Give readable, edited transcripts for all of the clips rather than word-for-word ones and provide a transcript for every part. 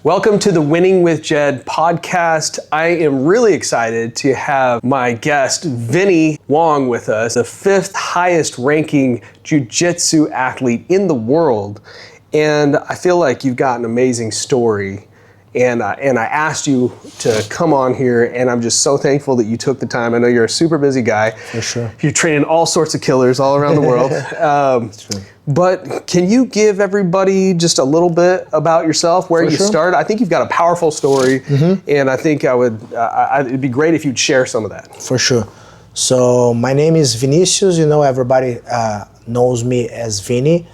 Welcome to the Winning with Jed podcast. I am really excited to have my guest, Vini Wong, with us, the 5th highest ranking jiu-jitsu athlete in the world. And I feel like you've got an amazing story. And I asked you to come on here, and I'm just so thankful that you took the time. I know you're a super busy guy. For sure. You're training all sorts of killers all around the world. That's true. But can you give everybody just a little bit about yourself, where you started? I think you've got a powerful story, and I think it'd be great if you'd share some of that. For sure. So my name is Vinicius. You know, everybody knows me as Vini.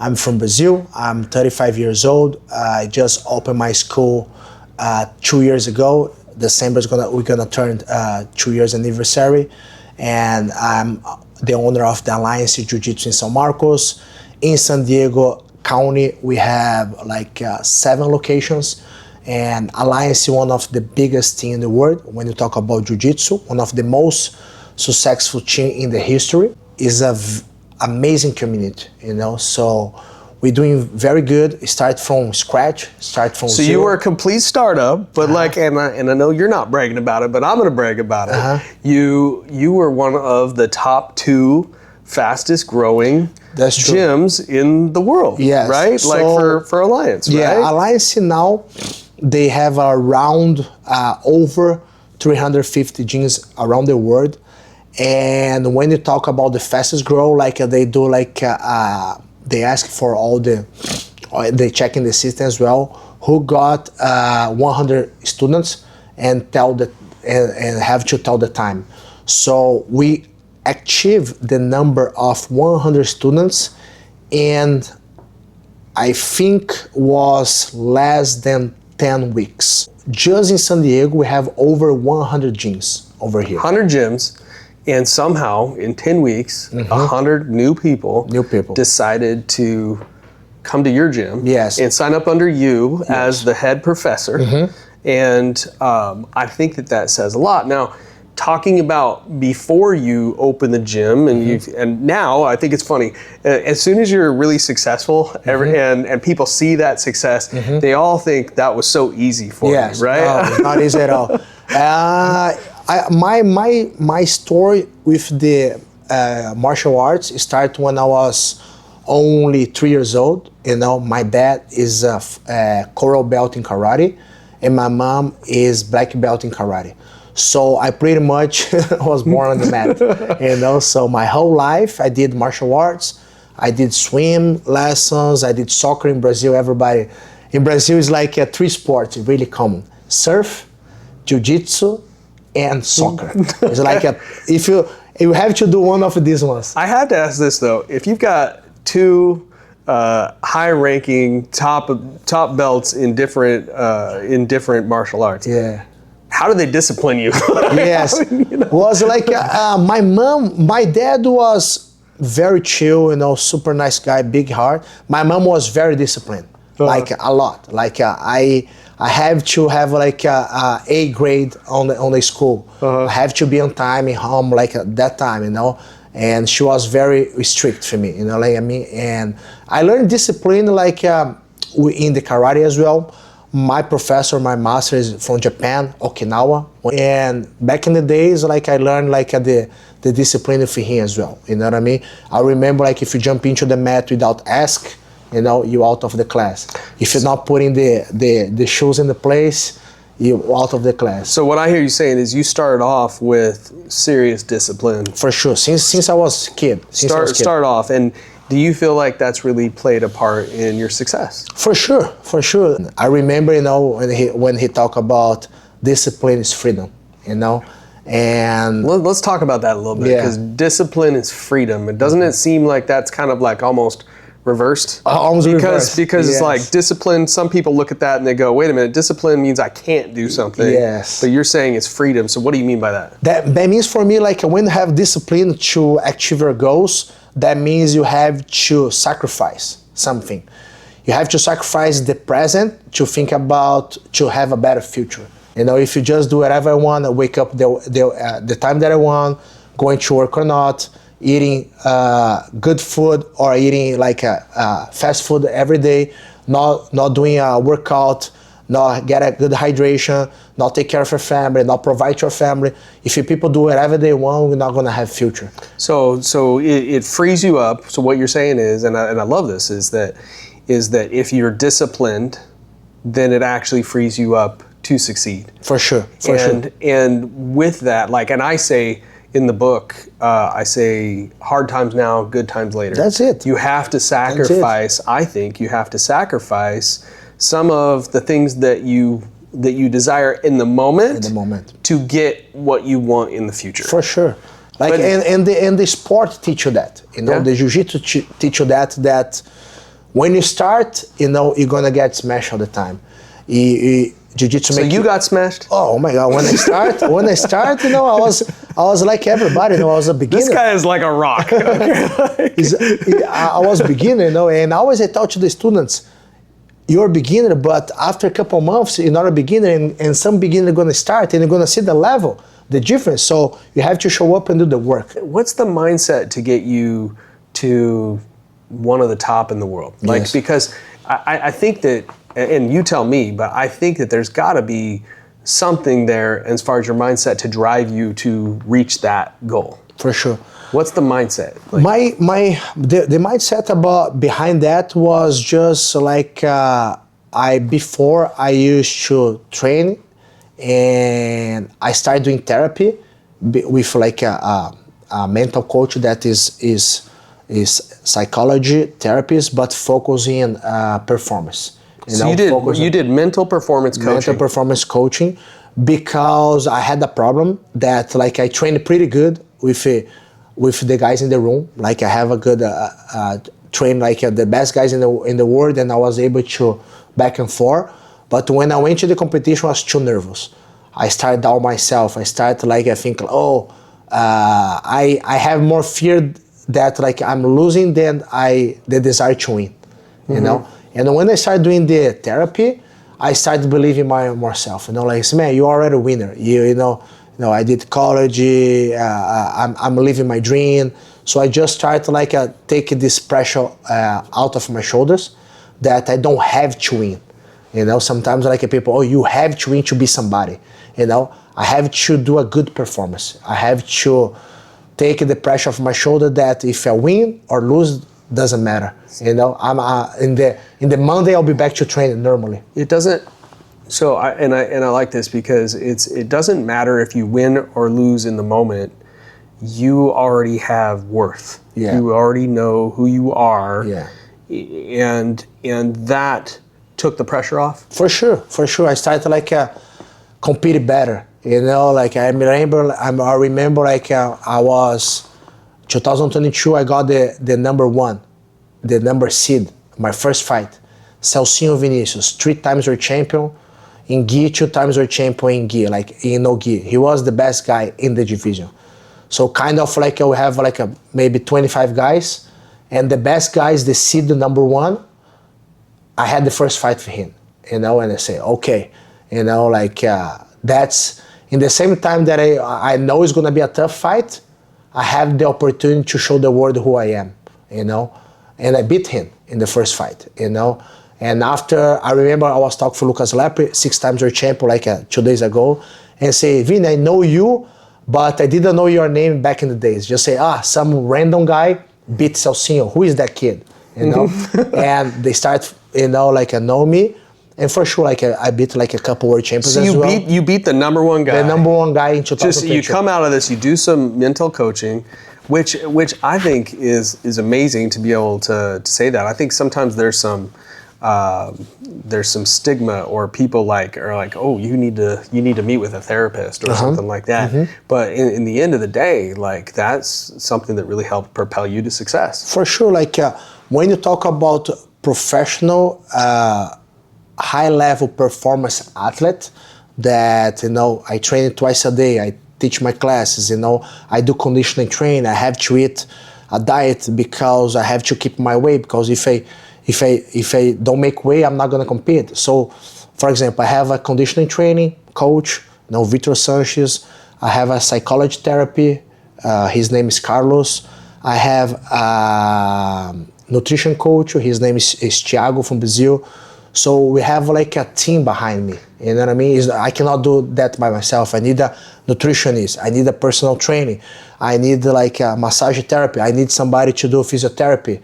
I'm from Brazil. I'm 35 years old. I just opened my school 2 years ago. December we're gonna turn 2 years anniversary, and I'm the owner of the Alliance Jiu-Jitsu in San Marcos. In San Diego County, we have like 7 locations, and Alliance is one of the biggest team in the world when you talk about Jiu-Jitsu. One of the most successful team in the history. Is a amazing community, you know. So we're doing very good. Start from scratch. Start from So zero. you were a complete startup, but and I know you're not bragging about it, but I'm going to brag about it. You were one of the top 2 fastest growing gyms in the world. Yes. Right? So, like for Alliance, yeah, right? Alliance now, they have around over 350 gyms around the world. And when you talk about the fastest growth, like they do, like they ask for all they check in the system as well, who got 100 students and have to tell the time. So we achieved the number of 100 students, and I think was less than 10 weeks. Just in San Diego, we have over 100 gyms over here. 100 gyms. And somehow, in 10 weeks, 100 new people decided to come to your gym and sign up under you as the head professor. And I think that says a lot. Now, talking about before you open the gym, and now I think it's funny. As soon as you're really successful, and people see that success, they all think that was so easy for you, right? No, not easy at all. My story with the martial arts started when I was only 3 years old. You know, my dad is a coral belt in karate, and my mom is black belt in karate. So I pretty much was born on the mat. You know, so my whole life I did martial arts. I did swim lessons. I did soccer in Brazil. Everybody in Brazil is like 3 sports, really common: surf, jiu-jitsu, and soccer. It's like if you have to do one of these ones. I have to ask this though: if you've got 2 high-ranking top belts in different martial arts, how do they discipline you? Yes, was like my dad was very chill, you know, super nice guy, big heart. My mom was very disciplined, like a lot. Like I have to have like a grade on the school. I have to be on time in home, like at that time, you know. And she was very strict for me, you know, like I mean. And I learned discipline like in the karate as well. My professor, my master is from Japan, Okinawa. And back in the days, like I learned like the discipline for him as well. You know what I mean? I remember like if you jump into the mat without ask, you know, you out of the class. If you're not putting the shoes in the place, you out of the class. So what I hear you saying is you started off with serious discipline. For sure, since I was a kid. Start off, and do you feel like that's really played a part in your success? For sure. I remember, you know, when he talked about discipline is freedom, you know. And let's talk about that a little bit, because discipline is freedom. Doesn't it seem like that's kind of like almost reversed? Because it's like discipline, some people look at that and they go, wait a minute, discipline means I can't do something. Yes. But you're saying it's freedom. So what do you mean by that? That means for me, like when you have discipline to achieve your goals, that means you have to sacrifice something. You have to sacrifice the present to think about to have a better future. You know, if you just do whatever I want, I wake up the time that I want, going to work or not, eating good food or eating like fast food every day, not doing a workout, not get a good hydration, not take care of your family, not provide to your family. If you people do whatever they want, we're not gonna have future. So it frees you up. So what you're saying is, and I love this, is that if you're disciplined, then it actually frees you up to succeed. For sure. And with that, like, and I say in the book, I say hard times now, good times later. That's it. You have to sacrifice. I think you have to sacrifice some of the things that you desire in the moment. To get what you want in the future. For sure. Like, and the sport teach you that. You know, the jiu-jitsu teach you that when you start, you know, you're gonna get smashed all the time. Jiu-jitsu. So you got smashed? Oh my God! When I start, you know, I was like everybody. You know, I was a beginner. This guy is like a rock. I was a beginner, you know, and always I taught to the students, you're a beginner, but after a couple of months, you're not a beginner, and some beginner are gonna start, and you're gonna see the level, the difference. So you have to show up and do the work. What's the mindset to get you to one of the top in the world? Like, yes. Because I think that, and you tell me, but I think that there's got to be something there as far as your mindset to drive you to reach that goal. For sure. What's the mindset? Like, the mindset behind that was just like before I used to train, and I started doing therapy with like a mental coach that is psychology therapist, but focusing on performance. You did mental performance coaching. Mental performance coaching, because I had a problem that, like, I trained pretty good with the guys in the room. Like, I have a good train, like the best guys in the world, and I was able to back and forth. But when I went to the competition, I was too nervous. I started doubt myself. I started like, I think, I have more fear that like I'm losing than the desire to win, you know. And when I started doing the therapy, I started believing myself. You know, like, man, you're already a winner. You know, I did college. I'm living my dream. So I just started to like take this pressure out of my shoulders, that I don't have to win. You know, sometimes like people, you have to win to be somebody. You know, I have to do a good performance. I have to take the pressure off my shoulder that if I win or lose, doesn't matter. You know, I'm in the Monday I'll be back to training normally. It doesn't. So I like this, because it doesn't matter if you win or lose in the moment. You already have worth. Yeah. You already know who you are. Yeah. And that took the pressure off. For sure. I started to like compete better. You know, like I remember like I was 2022. I got the number one, the number seed, my first fight. Celcinho Vinicius, 3 times world champion in gi, 2 times world champion in gi, like in no gi. He was the best guy in the division. So kind of like we have like maybe 25 guys, and the best guy is the seed, the number one. I had the first fight for him, you know, and I say, okay, you know, like that's in the same time that I know it's gonna be a tough fight. I have the opportunity to show the world who I am, you know, and I beat him in the first fight, you know. And after, I remember I was talking to Lucas Lepre, 6 times world champion, like 2 days ago, and say, Vini, I know you, but I didn't know your name back in the days. Just say, some random guy beat Celcinho. Who is that kid? You know, and they start, you know, like know me. And for sure, like I beat like a couple world champions as well. So you beat the number one guy. The number one guy in 2022. Just you come out of this, you do some mental coaching, which I think is amazing to be able to say that. I think sometimes there's some stigma, or people are like, oh, you need to meet with a therapist or something like that. But in the end of the day, like that's something that really helped propel you to success. For sure, like when you talk about professional, high-level performance athlete, that, you know, I train twice a day, I teach my classes, you know, I do conditioning training, I have to eat a diet because I have to keep my weight, because if I don't make weight, I'm not gonna compete. So, for example, I have a conditioning training coach, you know, Victor Sanchez. I have a psychology therapy, his name is Carlos. I have a nutrition coach, his name is Thiago from Brazil. So we have like a team behind me. You know what I mean? I cannot do that by myself. I need a nutritionist. I need a personal training. I need like a massage therapy. I need somebody to do physiotherapy.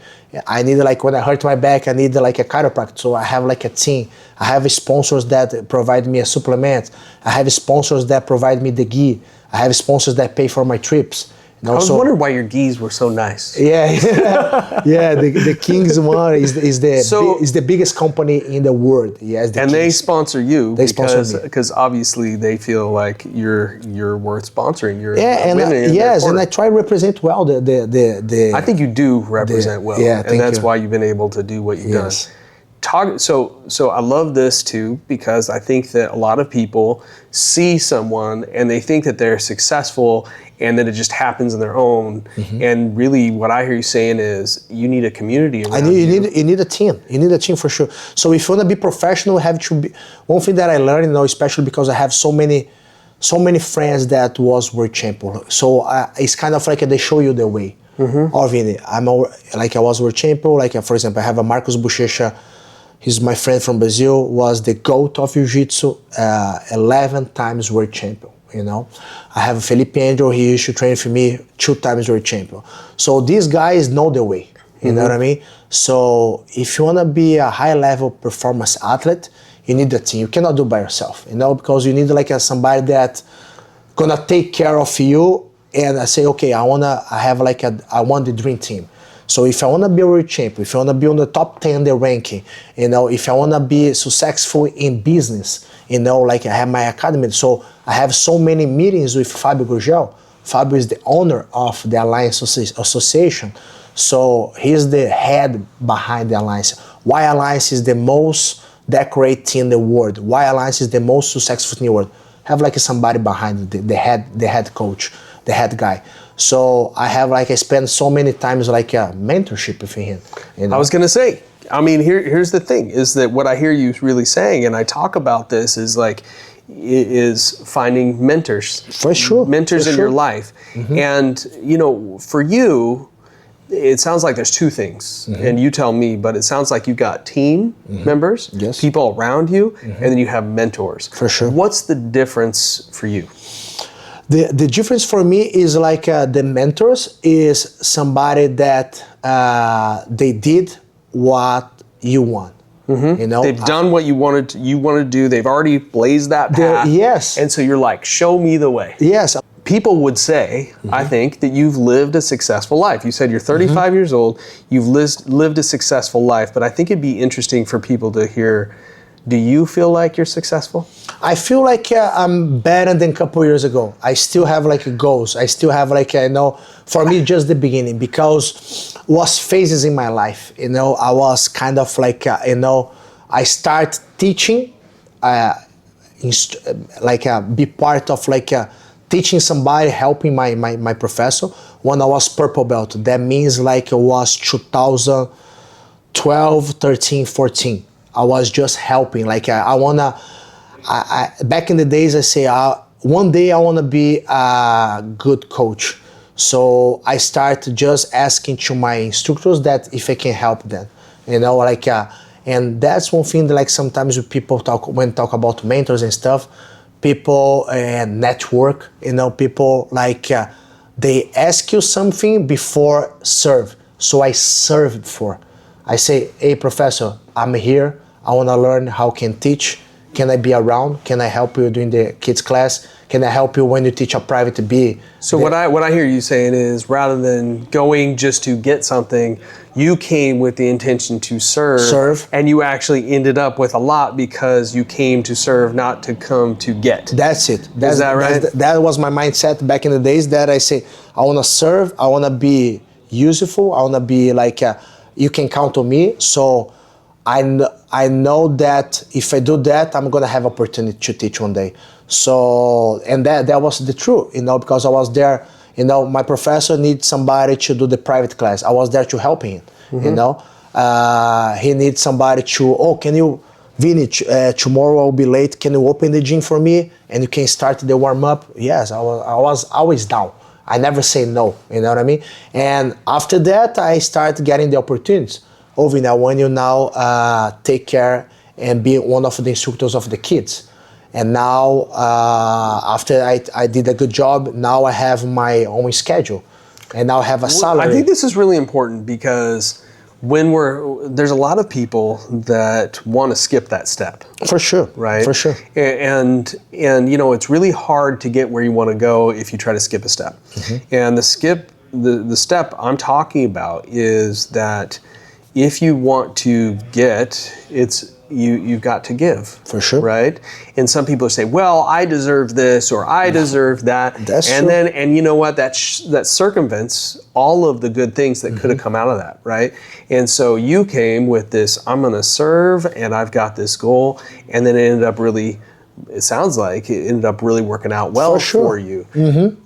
I need like when I hurt my back, I need like a chiropractor. So I have like a team. I have sponsors that provide me a supplement. I have sponsors that provide me the gi. I have sponsors that pay for my trips. I was wondering why your gis were so nice. Yeah, yeah. The King's one is the biggest company in the world. Yes, and they sponsor you. They sponsor me because obviously they feel like you're worth sponsoring. You're and I try to represent well the. I think you do represent well. Yeah, and that's why you've been able to do what you've done. So I love this too, because I think that a lot of people see someone and they think that they're successful and that it just happens on their own. Mm-hmm. And really what I hear you saying is you need a community around you. You need a team. You need a team for sure. So if you want to be professional, have to be. One thing that I learned, especially because I have so many friends that was world champion. So it's kind of like they show you the way. Mm-hmm. Oh, Vini, I was world champion. Like for example, I have a Marcos Bochecha. He's my friend from Brazil, was the GOAT of jiu-jitsu, 11 times world champion, you know. I have Felipe Andrew, he used to train for me, 2 times world champion. So these guys know the way, you know what I mean? So if you want to be a high-level performance athlete, you need a team. You cannot do it by yourself, you know, because you need like somebody that gonna take care of you and say, okay, I want the dream team. So if I want to be a world champion, if I want to be on the top 10 in the ranking, you know, if I want to be successful in business, you know, like I have my academy. So I have so many meetings with Fabio Gurgel. Fabio is the owner of the Alliance Association. So he's the head behind the Alliance. Why Alliance is the most decorated team in the world? Why Alliance is the most successful in the world? Have like somebody behind the head coach, the head guy. So I spend so many times like a mentorship with him. You know? I was gonna say, I mean, here's the thing, is that what I hear you really saying, and I talk about this, is finding mentors. For sure. Mentors in your life. Mm-hmm. And, you know, for you, it sounds like there's 2 things, and you tell me, but it sounds like you've got team members, people around you, and then you have mentors. For sure. What's the difference for you? The difference for me is like the mentors is somebody that they did what you want. Mm-hmm. You know, they've done what you wanted to do. They've already blazed that path. Yes. And so you're like, show me the way. Yes. People would say, I think, that you've lived a successful life. You said you're 35 years old. You've lived a successful life. But I think it'd be interesting for people to hear. Do you feel like you're successful? I feel like I'm better than a couple years ago. I still have like goals. I still have like, for me, just the beginning, because was phases in my life. You know, I was kind of like, I start teaching, be part of like teaching somebody, helping my professor when I was purple belt. That means like it was 2012, 13, 14. I was just helping. Like back in the days, I say, one day I want to be a good coach. So I start just asking to my instructors that if I can help them, you know, like, and that's one thing that like sometimes when people talk about mentors and stuff, people network, you know, people like, they ask you something before serve. So I served for. I say, hey, professor, I'm here. I want to learn how I can teach. Can I be around? Can I help you during the kids class? Can I help you when you teach a private B? So what I hear you saying is, rather than going just to get something, you came with the intention to serve. And you actually ended up with a lot because you came to serve, not to come to get. That's it. Is that right? That was my mindset back in the days, that I say, I want to serve, I want to be useful, I want to be like, you can count on me. So I know that if I do that, I'm gonna have opportunity to teach one day. So, and that was the truth, you know, because I was there, you know, my professor needs somebody to do the private class. I was there to help him, you know. He needs somebody to, can you, Vini, tomorrow I'll be late, can you open the gym for me? And you can start the warm up? Yes, I was always down. I never say no, you know what I mean? And after that, I started getting the opportunities. Vini, I want you now take care and be one of the instructors of the kids. And now, after I did a good job, now I have my own schedule, and now I have a salary. I think this is really important because there's a lot of people that want to skip that step. For sure. Right? For sure. And you know, it's really hard to get where you want to go if you try to skip a step. And the step I'm talking about is that if you want to get, you've got to give. For sure. Right? And some people say, well, I deserve this or I deserve that. That's and true. And you know what? That circumvents all of the good things that could have come out of that, right? And so you came with this, I'm going to serve and I've got this goal. And then it sounds like it ended up really working out well for you.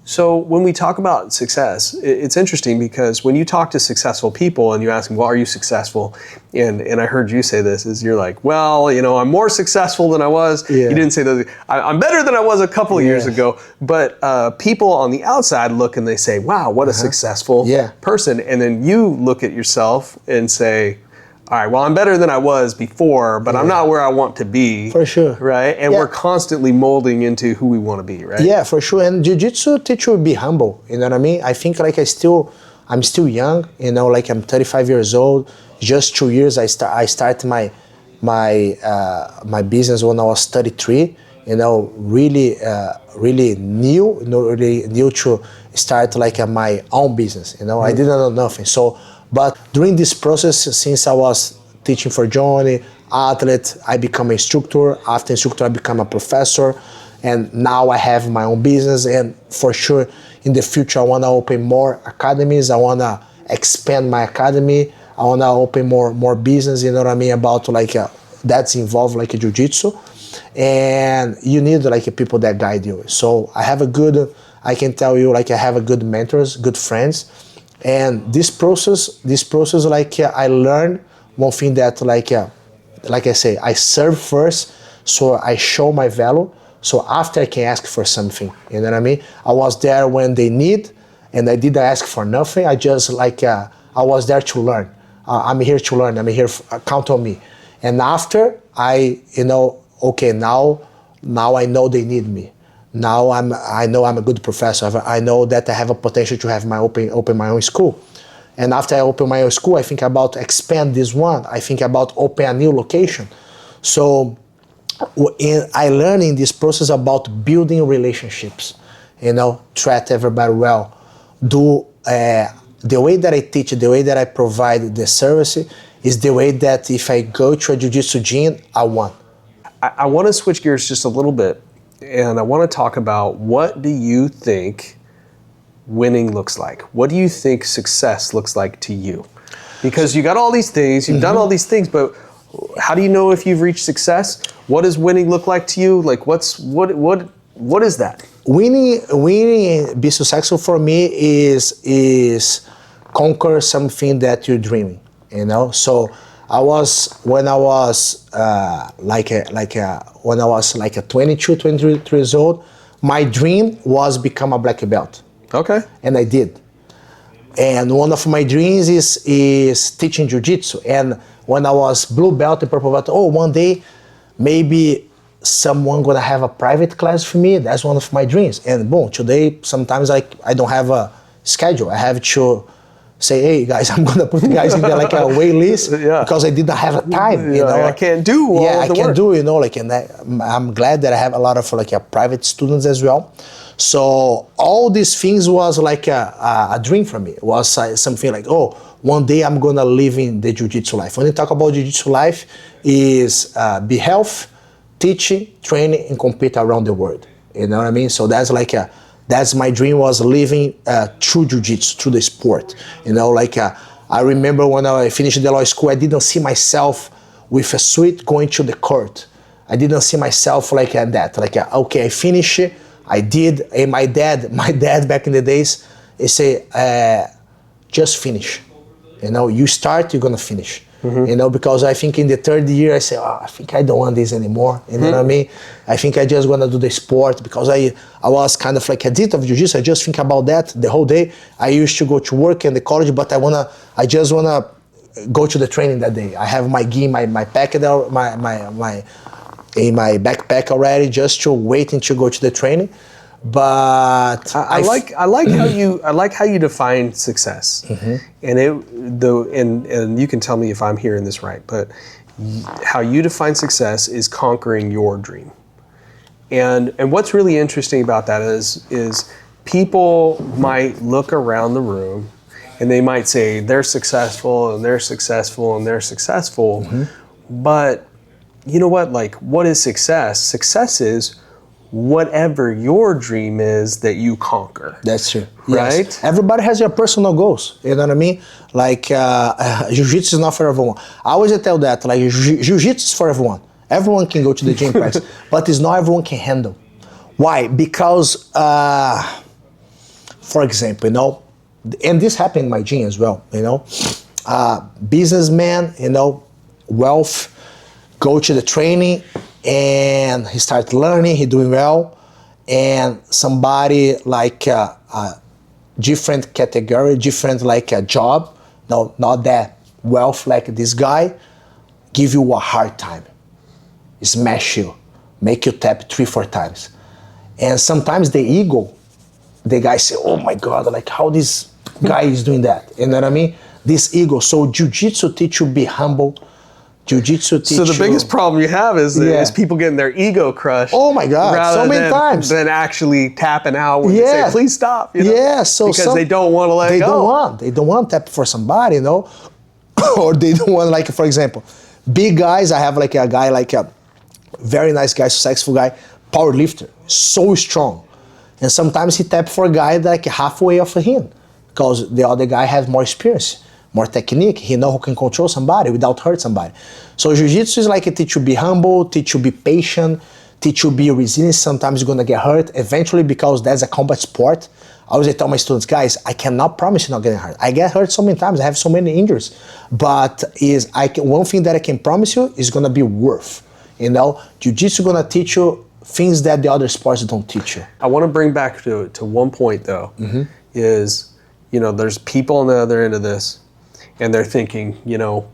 So when we talk about success, it's interesting because when you talk to successful people and you ask them, well, are you successful? And I heard you say this, is you're like, well, you know, I'm more successful than I was. You didn't say those. I'm better than I was a couple of years ago. But people on the outside look and they say, wow, what a successful person. And then you look at yourself and say, all right, well, I'm better than I was before, but I'm not where I want to be. For sure. Right? And we're constantly molding into who we want to be, right? Yeah, for sure. And jiu-jitsu teach you to be humble, you know what I mean? I think like I'm still young, you know, like I'm 35 years old. Just 2 years I started my business when I was 33, you know, really new to start like my own business, you know. I didn't know nothing. But during this process, since I was teaching for Johnny, athlete, I become an instructor. After instructor, I become a professor. And now I have my own business. And for sure, in the future, I want to open more academies. I want to expand my academy. I want to open more business, you know what I mean, about like that's involved like a jiu-jitsu. And you need like people that guide you. So I can tell you like I have a good mentors, good friends. And this process, like I learned one thing that like I say, I serve first, so I show my value. So after I can ask for something, you know what I mean? I was there when they need, and I didn't ask for nothing. I just like I was there to learn. I'm here to learn. I'm here. Count on me. And after okay, now I know they need me. Now I know I'm a good professor. I know that I have a potential to have open my own school. And after I open my own school, I think about expand this one. I think about open a new location. So I learned in this process about building relationships. You know, treat everybody well. Do the way that I teach, the way that I provide the service is the way that if I go to a jiu-jitsu gym, I won. I want to switch gears just a little bit. And I want to talk about, what do you think winning looks like? What do you think success looks like to you? Because you got all these things, you've done all these things, but how do you know if you've reached success? What does winning look like to you? Like what is that? Winning, be successful for me is conquer something that you're dreaming, you know? So when I was 22, 23 years old, my dream was become a black belt. Okay. And I did. And one of my dreams is teaching jiu-jitsu. And when I was blue belt and purple belt, one day maybe someone gonna have a private class for me. That's one of my dreams. And boom, today sometimes I don't have a schedule. I have to say, hey guys, I'm gonna put the guys in there like a wait list because I didn't have a time. You know, I can't do all I the can't work. do, you know, like, and I'm glad that I have a lot of like private students as well. So all these things was like a dream for me. It was something like, one day I'm gonna live in the jiu-jitsu life. When you talk about jiu-jitsu life, is be health, teaching, training, and compete around the world. You know what I mean? So that's my dream, was living through jiu-jitsu, through the sport. You know, like I remember when I finished the law school, I didn't see myself with a suit going to the court. I didn't see myself like that. Like, okay, I finished it, I did. And my dad back in the days, he say, just finish. You know, you start, you're gonna finish. You know, because I think in the third year I say, I think I don't want this anymore. You know what I mean? I think I just want to do the sport, because I was kind of like addict of jiu-jitsu. I just think about that the whole day. I used to go to work in the college, but I just wanna go to the training that day. I have my gi, my packet, in my backpack already, just to waiting to go to the training. But I like how you define success, and you can tell me if I'm hearing this right. But how you define success is conquering your dream, and what's really interesting about that is people might look around the room, and they might say they're successful and they're successful and they're successful, but you know what? Like, what is success? Success is whatever your dream is that you conquer. That's true. Right? Yes. Everybody has their personal goals. You know what I mean? Like, jiu-jitsu is not for everyone. I always tell that, like, jiu-jitsu is for everyone. Everyone can go to the gym practice, but it's not everyone can handle. Why? Because, for example, you know, and this happened in my gym as well, you know, businessman, you know, wealth, go to the training, and he started learning, he doing well, and somebody like a different category, different like a job, no, not that wealth like this guy, give you a hard time, smash you, make you tap 3-4 times. And sometimes the ego, the guy say, oh my God, like how this guy is doing that, you know what I mean? This ego, so jiu-jitsu teach you be humble. Jiu-jitsu teach So the biggest problem you have is people getting their ego crushed. Oh my God, so many times. Than actually tapping out when they say, please stop. You know? Yeah, so because they don't want to let it go. They don't want to tap for somebody, you know? Or they don't want, like, for example, big guys, I have like a guy, like a very nice guy, successful guy, power lifter, so strong. And sometimes he tap for a guy like halfway of him because the other guy has more experience, more technique. He know who can control somebody without hurt somebody. So jiu-jitsu is like a teach you be humble, teach you be patient, teach you be resilient. Sometimes you're gonna get hurt eventually because that's a combat sport. I always tell my students, guys, I cannot promise you not getting hurt. I get hurt so many times, I have so many injuries. But one thing that I can promise you is gonna be worth. You know, jiu-jitsu gonna teach you things that the other sports don't teach you. I wanna bring back to one point though, is, you know, there's people on the other end of this, and they're thinking, you know,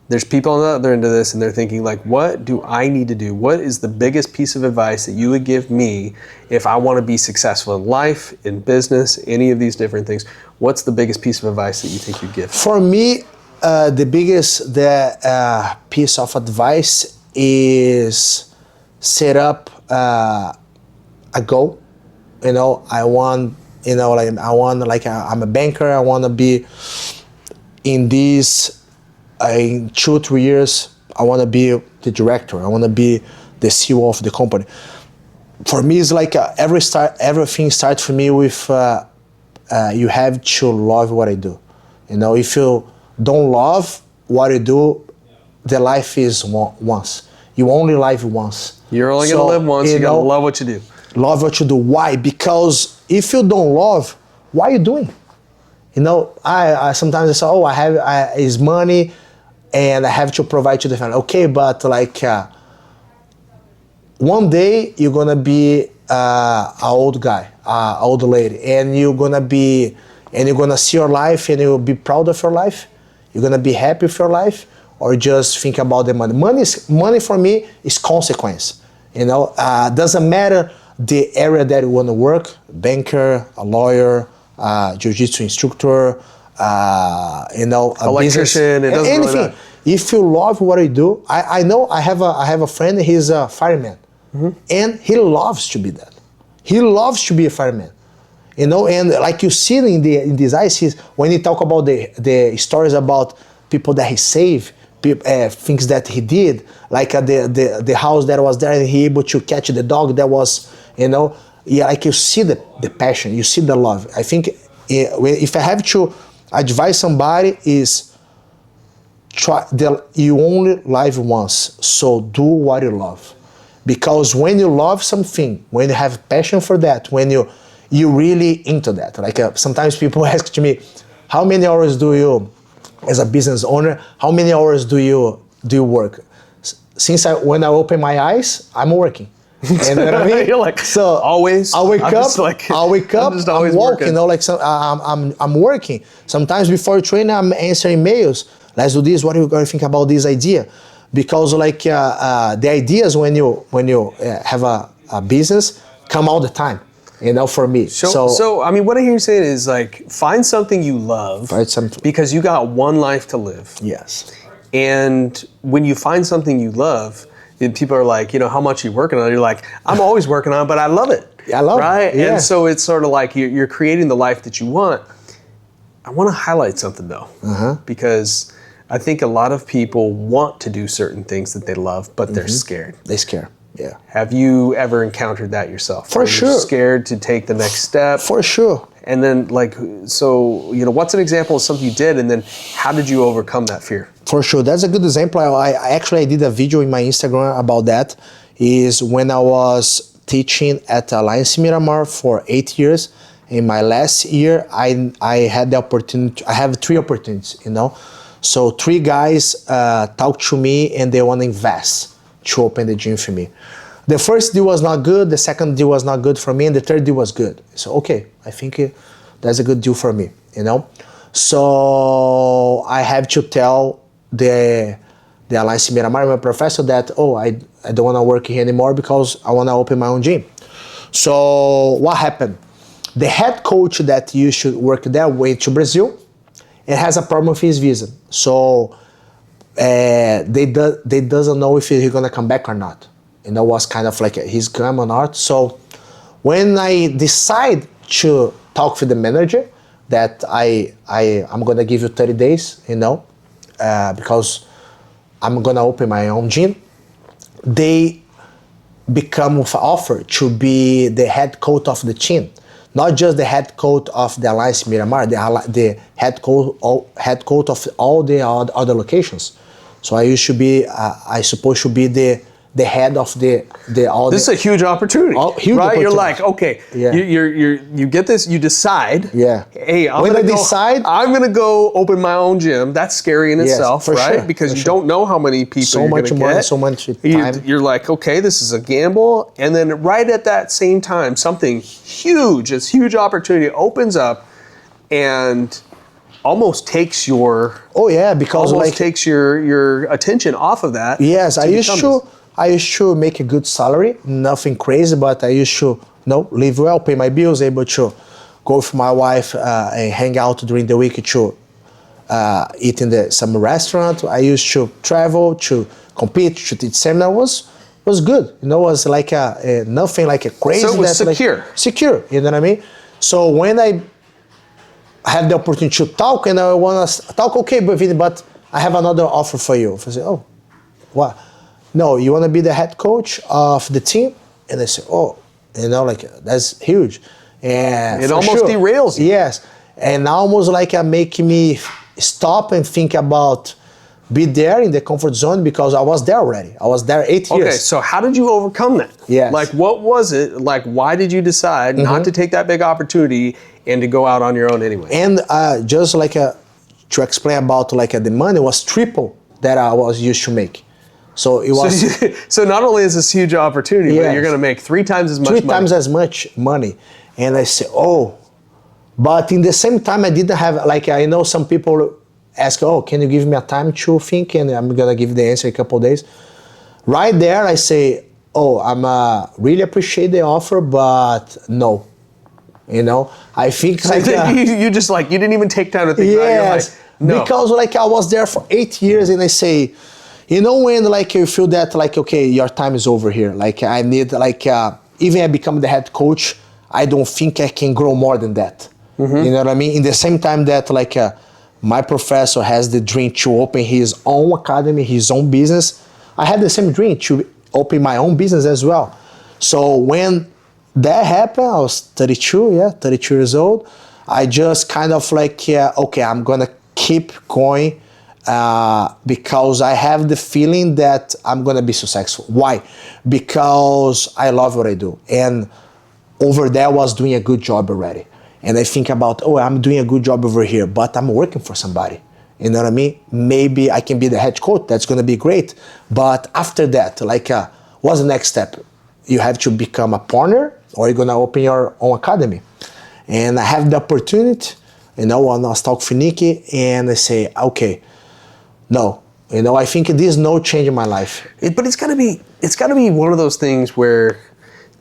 there's people on the other end of this and they're thinking like, what do I need to do? What is the biggest piece of advice that you would give me if I want to be successful in life, in business, any of these different things? What's the biggest piece of advice that you think you'd give? For me, the biggest piece of advice is set up a goal. You know, I'm a banker, I want to be in these, in 2-3 years, I want to be the director. I want to be the CEO of the company. For me, it's like everything starts for me with you have to love what I do. You know, if you don't love what you do, the life is once. You only live once. You're only going to live once. You got to love what you do. Love what you do. Why? Because if you don't love, what are you doing? You know, I sometimes say, oh, I have is money, and I have to provide to the family. Okay, but like one day you're gonna be an old guy, old lady, and you're gonna see your life, and you'll be proud of your life. You're gonna be happy with your life, or just think about the money. Money for me is consequence. You know, doesn't matter the area that you want to work, banker, a lawyer, jiu-jitsu instructor, you know, a electrician, business, anything. Really, if you love what you do, I know I have a friend. He's a fireman, and he loves to be that. He loves to be a fireman, you know. And like you see in these eyes, when he talk about the stories about people that he saved, things that he did, like the house that was there, and he able to catch the dog that was, you know. Yeah, like you see the passion, you see the love. I think if I have to advise somebody is you only live once, so do what you love. Because when you love something, when you have passion for that, when you really into that, like sometimes people ask to me, how many hours do you, as a business owner, how many hours do you work? When I open my eyes, I'm working. You know what I mean? You're like, so always. I wake up. I'm walking. You know, like I'm working. Sometimes before training, I'm answering emails. Let's do this. What are you going to think about this idea? Because like the ideas when you have a business come all the time. You know, for me. So I mean, what I hear you saying is like, find something you love. Find something. Because you got one life to live. Yes. And when you find something you love, and people are like, you know, how much are you working on it? You're like, I'm always working on it, but I love it. I love it. Right? Yeah. And so it's sort of like you're creating the life that you want. I want to highlight something though, because I think a lot of people want to do certain things that they love, but they're scared. They're scared. Yeah. Have you ever encountered that yourself? For sure. You're scared to take the next step? For sure. And then like, so, you know, what's an example of something you did, and then how did you overcome that fear? For sure. That's a good example. I actually did a video in my Instagram about that. Is when I was teaching at Alliance Miramar for 8 years. In my last year, I had the opportunity, I have 3 opportunities, you know. So 3 guys talked to me and they want to invest to open the gym for me. The first deal was not good, the second deal was not good for me, and the third deal was good. So, okay, I think that's a good deal for me, you know? So I have to tell the Alliance Miramar, my professor, that, I don't want to work here anymore because I want to open my own gym. So what happened? The head coach that used to work there went to Brazil and has a problem with his visa. So they doesn't know if he's gonna come back or not. And that was kind of like his come or not. So when I decide to talk with the manager that I'm gonna give you 30 days, you know, because I'm gonna open my own gym, they become with an offer to be the head coach of the team. Not just the head coach of the Alliance Miramar, the head coach of all the other locations. So I used to be, I suppose, to be the head of all. This is a huge opportunity, huge right? opportunity. You're like, okay, you get this, you decide. Yeah. Hey, I'm gonna go open my own gym. That's scary in itself, right? Sure, because you don't know how many people you're gonna get. So much time. You're like, okay, this is a gamble, and then right at that same time, something huge, this huge opportunity opens up, and almost takes your takes your attention off of that. Yes, I used to make a good salary, nothing crazy, but I used to live well, pay my bills, able to go with my wife and hang out during the week to eat in some restaurant. I used to travel, to compete, to teach seminar. Was good, you know. Was like nothing like a crazy. So it was secure. Secure, you know what I mean. So when I have the opportunity to talk and I want to talk, okay, but Vini, but I have another offer for you. I say, oh, what? No, you want to be the head coach of the team? And I say, oh, you know, like that's huge. And it almost derails you. Yes, and almost like making me stop and think about be there in the comfort zone because I was there already. I was there 8 years. Okay, so how did you overcome that? Yes. Like, what was it? Like, why did you decide not to take that big opportunity and to go out on your own anyway? And just like to explain about like the money was triple that I was used to make. So it was. So not only is this huge opportunity, but you're going to make 3 times as much money. 3 times as much money. And I say, oh, but in the same time, I didn't have, like, I know some people ask, oh, can you give me a time to think? And I'm going to give the answer in a couple of days. Right there, I say, oh, I'm really appreciate the offer, but no. You know, I think so like... you just like, you didn't even take time to think about it. Yes, like, no. Because like I was there for 8 years and I say, you know when like you feel that like, okay, your time is over here. Like I need like, even I become the head coach, I don't think I can grow more than that. Mm-hmm. You know what I mean? In the same time that like my professor has the dream to open his own academy, his own business, I had the same dream to open my own business as well. So when that happened, I was 32 years old. I just kind of like, okay, I'm gonna keep going because I have the feeling that I'm gonna be successful. Why? Because I love what I do. And over there I was doing a good job already. And I think about, oh, I'm doing a good job over here, but I'm working for somebody. You know what I mean? Maybe I can be the head coach, that's gonna be great. But after that, like, what's the next step? you have to become a partner or you're gonna open your own academy. And I have the opportunity, you know, I was talking to Nikki and I say, okay, no, you know, I think this no change in my life. But it's gotta be one of those things where,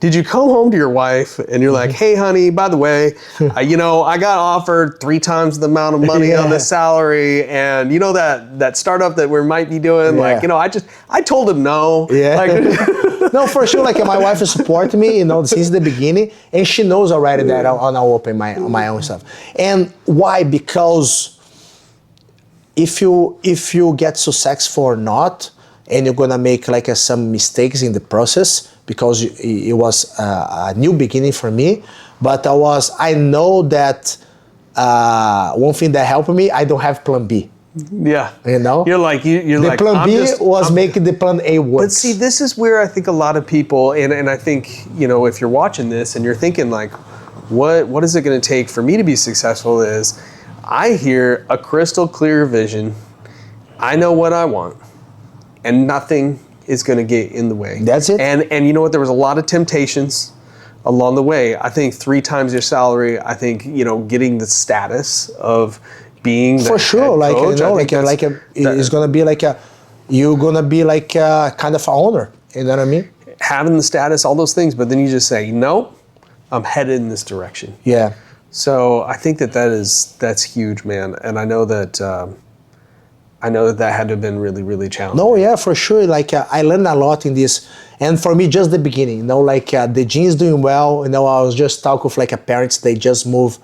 did you come home to your wife and you're like, hey honey, by the way, you know, I got offered 3 times the amount of money on this salary, and you know that startup that we might be doing, like, you know, I told him no. Yeah. Like, no, for sure. Like my wife is supporting me, you know, since the beginning, and she knows already that I'll open my own stuff. And why? Because if you get successful or not, and you're gonna make like some mistakes in the process, because it was a new beginning for me. But I know that one thing that helped me, I don't have plan B. Yeah. You know? You're like, the plan B was making the plan A work. But see, this is where I think a lot of people, and I think, you know, if you're watching this and you're thinking like, what is it gonna take for me to be successful, is I hear a crystal clear vision. I know what I want, and nothing is going to get in the way. That's it. And you know what? There was a lot of temptations along the way. I think 3 times your salary. I think, you know, getting the status of being the for sure, head like coach, you know, it's gonna be like you're gonna be like a kind of an owner. You know what I mean? Having the status, all those things, but then you just say, no, I'm headed in this direction. Yeah. So I think that's huge, man. And I know that. I know that had to have been really, really challenging. No, yeah, for sure. Like I learned a lot in this, and for me, just the beginning. You know, like the gym is doing well. You know, I was just talking with like a parents. They just moved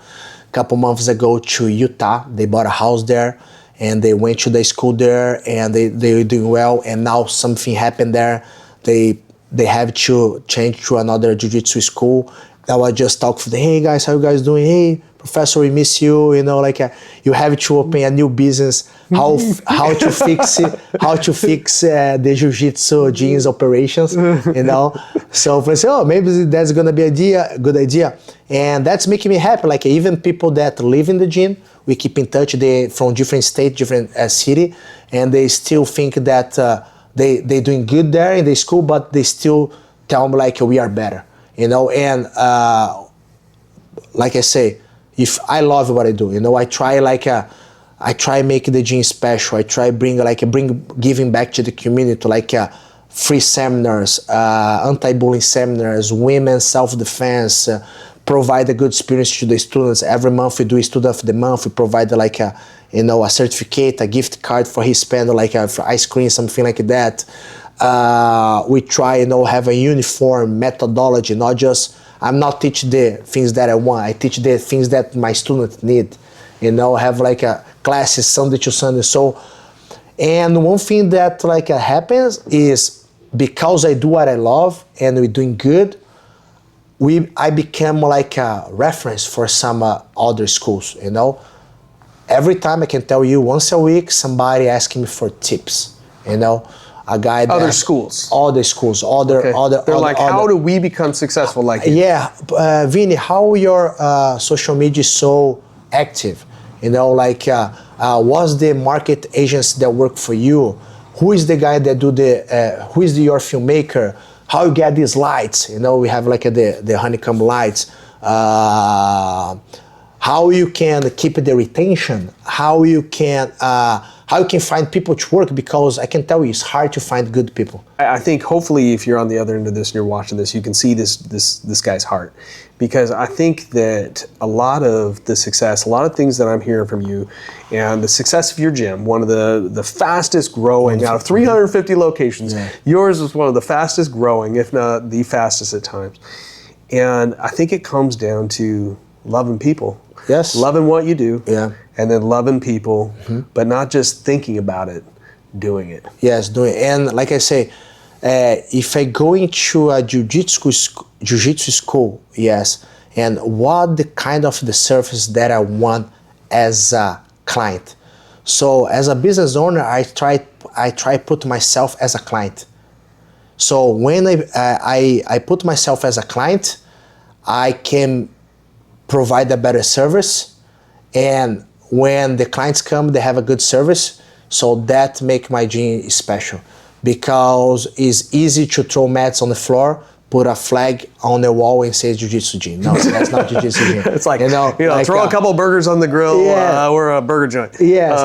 a couple months ago to Utah. They bought a house there, and they went to the school there, and they're doing well. And now something happened there. They have to change to another jiu-jitsu school. Now I just talk for them. Hey guys, how you guys doing? Hey professor, we miss you. You know, like you have to open a new business. How to fix the jiu-jitsu gyms operations. You know, so I say, oh, maybe that's gonna be a good idea, and that's making me happy. Like even people that live in the gym, we keep in touch. They from different state, different city, and they still think that they doing good there in the school, but they still tell me like we are better. You know, and like I say, if I love what I do, you know, I try making the gym special. I try giving back to the community, like free seminars, anti-bullying seminars, women's self-defense, provide a good experience to the students. Every month we do a student of the month. We provide like a certificate, a gift card for his spend, like for ice cream, something like that. We try, have a uniform methodology, not just, I'm not teaching the things that I want, I teach the things that my students need, have like a classes Sunday to Sunday. So, and one thing that happens is because I do what I love and we're doing good, I became like a reference for some other schools, Every time I can tell you, once a week, somebody asking me for tips, a guy that other schools, all the schools, they're like, how do we become successful like you? Yeah, Vini, how your social media is so active? What's the market agency that work for you? Who is the guy that do who is your filmmaker? How you get these lights? We have like the honeycomb lights. How you can keep the retention? How you can find people to work, because I can tell you it's hard to find good people. I think hopefully if you're on the other end of this and you're watching this, you can see this guy's heart, because I think that a lot of the success, a lot of things that I'm hearing from you, and the success of your gym, one of the fastest growing out of 350 locations, yours is one of the fastest growing, if not the fastest at times. And I think it comes down to loving people. Yes. Loving what you do. Yeah. And then loving people, but not just thinking about it, doing it. Yes, doing it. And like I say, if I go into a jiu-jitsu school, yes, and what the kind of the service that I want as a client. So as a business owner, I try put myself as a client. So when I put myself as a client, I can provide a better service, and when the clients come, they have a good service. So that make my gym special, because it's easy to throw mats on the floor, put a flag on the wall and say jiu-jitsu gym. No, that's not jiu-jitsu gym. It's like, like throw a couple burgers on the grill. We're a burger joint. Yes,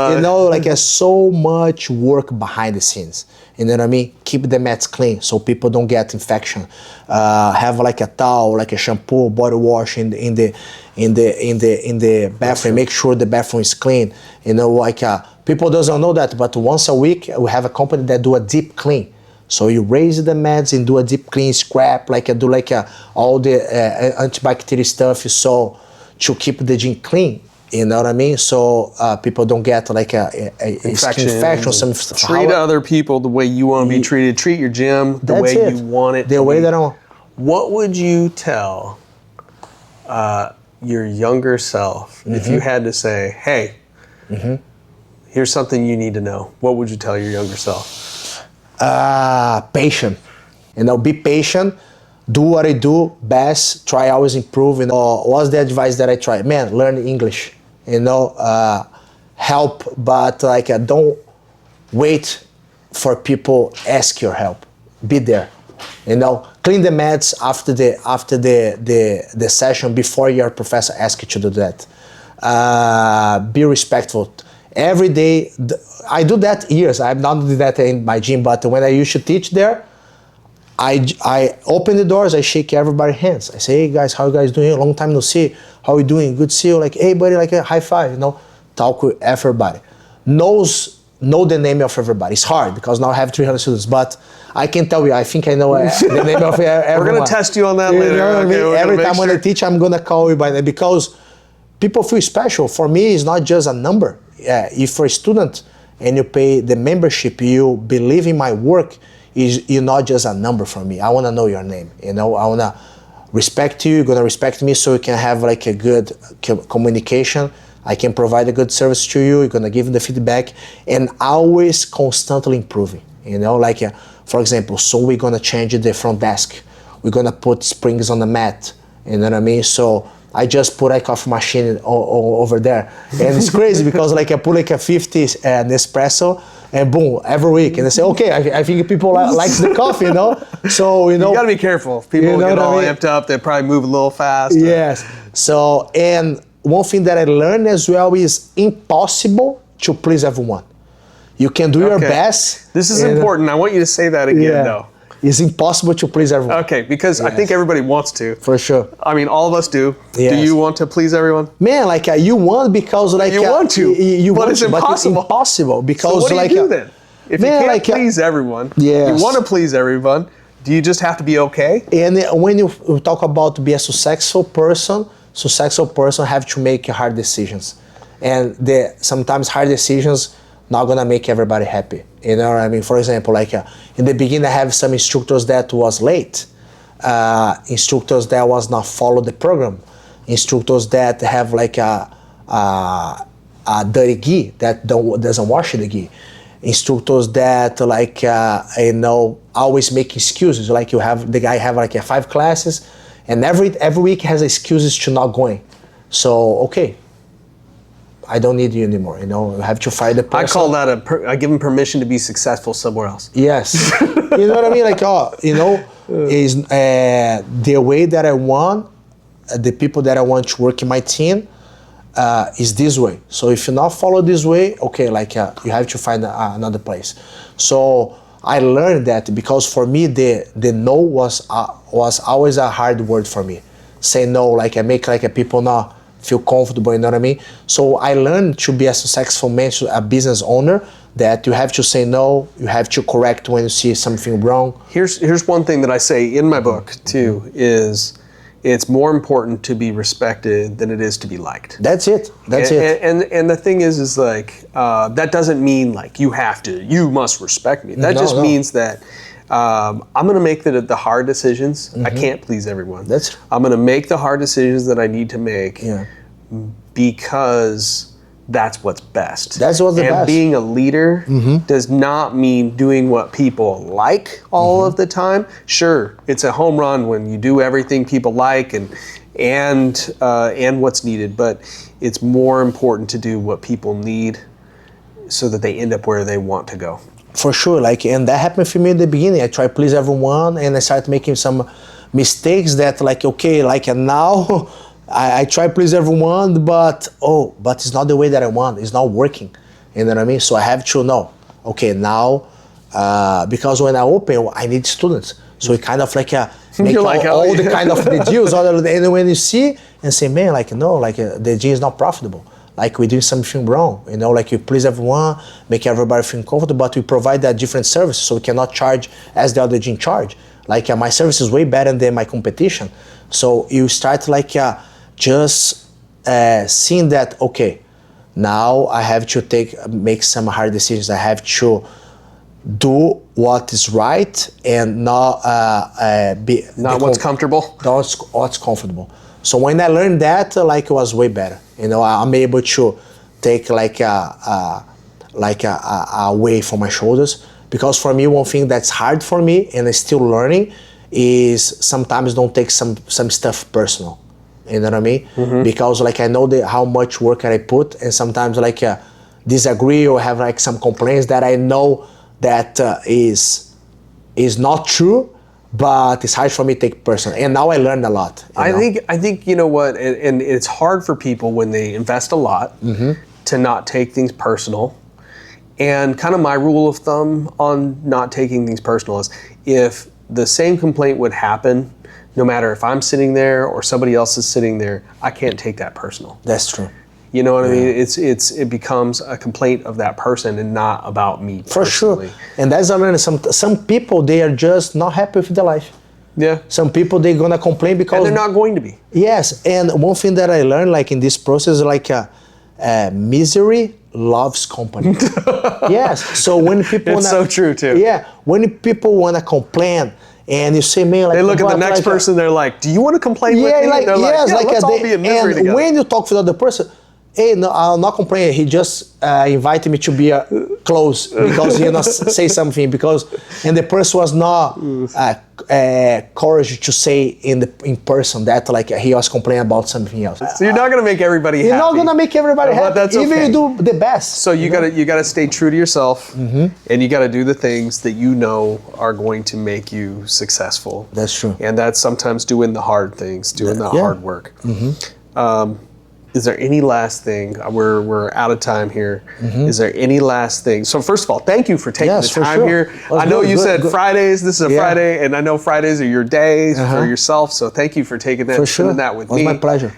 like there's so much work behind the scenes. You know what I mean? Keep the mats clean so people don't get infection. Have like a towel, like a shampoo, body wash in the bathroom. Make sure the bathroom is clean. Like people doesn't know that, but once a week we have a company that do a deep clean. So you raise the mats and do a deep clean, scrap, all the antibacterial stuff, so to keep the gym clean. You know what I mean? So people don't get like a infection. Treat other people the way you want to be treated. Treat your gym the way you want it. The way that I want. What would you tell your younger self if you had to say, hey, here's something you need to know? What would you tell your younger self? Patient. Be patient. Do what I do best. Try always improve. What's the advice that I try? Man, learn English. Help, but don't wait for people ask your help. Be there. Clean the mats after the session before your professor asks you to do that. Be respectful. Every day, I do that years. I've not done that in my gym, but when I used to teach there, I open the doors, I shake everybody's hands. I say, hey guys, how you guys doing? Long time no see. How you doing? Good to see you. Like, hey buddy, like a high five, talk with everybody. Know the name of everybody. It's hard because now I have 300 students, but I can tell you, I think I know the name of everyone. We're going to test you on that later. You know what I mean? Every time when I teach, I'm going to call you by name because people feel special. For me, it's not just a number. If you're a student and you pay the membership, you believe in my work, you're not just a number for me. I want to know your name. I want to respect you. You're going to respect me so we can have like a good communication. I can provide a good service to you. You're going to give the feedback and always constantly improving. For example, so we're going to change the front desk. We're going to put springs on the mat. You know what I mean? So I just put a coffee machine over there. And it's crazy because I put a 50 Nespresso and boom, every week. And I say, okay, I think people like the coffee, So, You got to be careful. If people get all amped up, they probably move a little fast. Yes. So, and one thing that I learned as well is impossible to please everyone. You can do your best. This is important. I want you to say that again, though. It's impossible to please everyone. Okay, because I think everybody wants to. For sure. I mean, all of us do. Yes. Do you want to please everyone? Man, you want because you want to, but it's impossible. But it's impossible because so what do you do then? If you can't please everyone, you want to please everyone, do you just have to be okay? And when you talk about be a successful person have to make hard decisions, and sometimes hard decisions not gonna make everybody happy. You know what I mean? For example, in the beginning, I have some instructors that was late, instructors that was not follow the program, instructors that have a dirty gi that doesn't wash the gi, instructors that always make excuses. You have the guy have 5 classes, and every week has excuses to not going. So okay. I don't need you anymore. You have to fire the person. I call that I give him permission to be successful somewhere else. Yes. You know what I mean? Is the way that I want, the people that I want to work in my team is this way. So if you not follow this way, okay, you have to find another place. So I learned that because for me, the no was always a hard word for me. Say no, I make people not feel comfortable, you know what I mean? So I learned to be a successful man, a business owner, that you have to say no, you have to correct when you see something wrong. Here's one thing that I say in my book too, is it's more important to be respected than it is to be liked. That's it. And the thing is that doesn't mean you must respect me. That just means that I'm going to make the hard decisions. I can't please everyone. I'm going to make the hard decisions that I need to make because that's what's best. That's what's the best. And being a leader does not mean doing what people like all of the time. Sure, it's a home run when you do everything people like and what's needed, but it's more important to do what people need so that they end up where they want to go. For sure, and that happened for me in the beginning. I tried to please everyone, and I started making some mistakes that like, okay, like now I try to please everyone, but it's not the way that I want. It's not working. You know what I mean? So I have to know, okay, now, because when I open, I need students. So it kind of like make all the kind of the deals. And when you see and say, man, like, no, like the gym is not profitable. Like we're doing something wrong, you know, like you please everyone, make everybody feel comfortable, but we provide that different service, so we cannot charge as the other gym charge. Like my service is way better than my competition. So you start like just seeing that, okay, now I have to make some hard decisions. I have to do what is right and not what's comfortable. Not what's comfortable. So when I learned that, like it was way better. You know, I'm able to take like a weight from my shoulders, because for me, one thing that's hard for me and I'm still learning is sometimes don't take some stuff personal. You know what I mean? Mm-hmm. Because like I know how much work I put, and sometimes like disagree or have like some complaints that I know that is not true. But it's hard for me to take personal, and now I learned a lot. I think you know what, and it's hard for people when they invest a lot to not take things personal. And kind of my rule of thumb on not taking things personal is, if the same complaint would happen, no matter if I'm sitting there or somebody else is sitting there, I can't take that personal. That's true. You know what I mean? It becomes a complaint of that person and not about me personally. For sure. And that's I learned. Some people, they are just not happy with their life. Yeah. Some people, they're gonna complain because and they're not going to be. Yes. And one thing that I learned, like in this process, like misery loves company. Yes. So when people it's so true too. Yeah. When people wanna complain, and you say, man, like, they look at the next person, they're like, do you want to complain with me? Like, they're yes, like, let's all be in misery together. When you talk to the other person, hey, no, I'll not complain. He just invited me to be close because he not say something, and the person was not courage to say in person that like he was complaining about something else. So you're not gonna make everybody happy. You're not gonna make everybody happy, that's okay. Even you do the best. So you gotta stay true to yourself, and you gotta do the things that you know are going to make you successful. That's true. And that's sometimes doing the hard things, doing the hard work. Is there any last thing? We're out of time here. Is there any last thing? So first of all, thank you for taking the time here. I know you said Fridays. This is a Friday, and I know Fridays are your days for yourself. So thank you for taking that, doing that with me. It was my pleasure.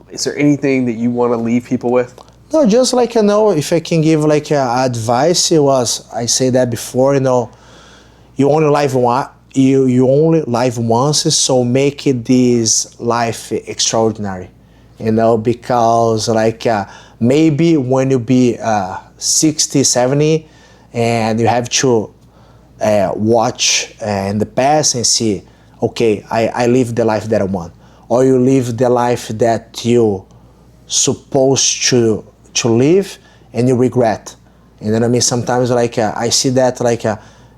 Is there anything that you want to leave people with? No, just like if I can give like advice, I say that before. You only live once. You only live once, so make this life extraordinary. Because like maybe when you be 60, 70 and you have to watch in the past and see, okay, I live the life that I want, or you live the life that you supposed to live and you regret. You know what I mean? Sometimes like I see that like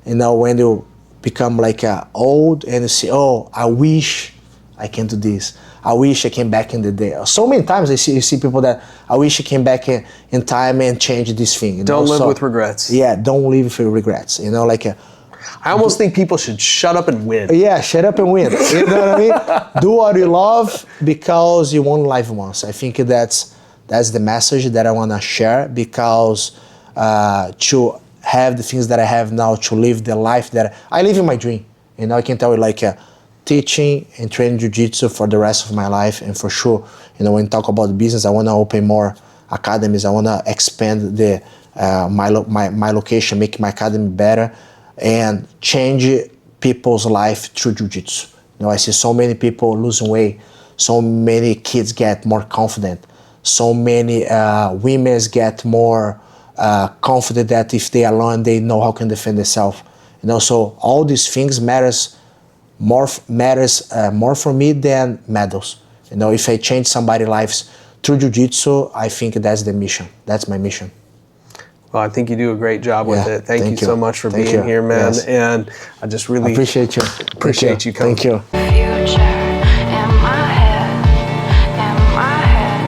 when you become like old and you see, oh, I wish I can do this. I wish I came back in the day. So many times you see people that I wish I came back in time and changed this thing. Don't live with regrets. Yeah, don't live with regrets. I almost think people should shut up and win. Yeah, shut up and win. You know what I mean? Do what you love because you won't live once. I think that's the message that I want to share, because to have the things that I have now, to live the life that I live in my dream. I can tell you like teaching and training jiu-jitsu for the rest of my life. And for sure, when you talk about business, I want to open more academies. I want to expand my location, make my academy better, and change people's life through jiu-jitsu. I see so many people losing weight, so many kids get more confident, so many women get more confident that if they are alone, they know how to defend themselves. So all these things matters more for me than medals. If I change somebody's lives through jiu-jitsu, I think that's the mission. That's my mission. Well, I think you do a great job with it. Thank you so much for being here, man. Yes. And I just really appreciate you. Appreciate you coming. Thank you.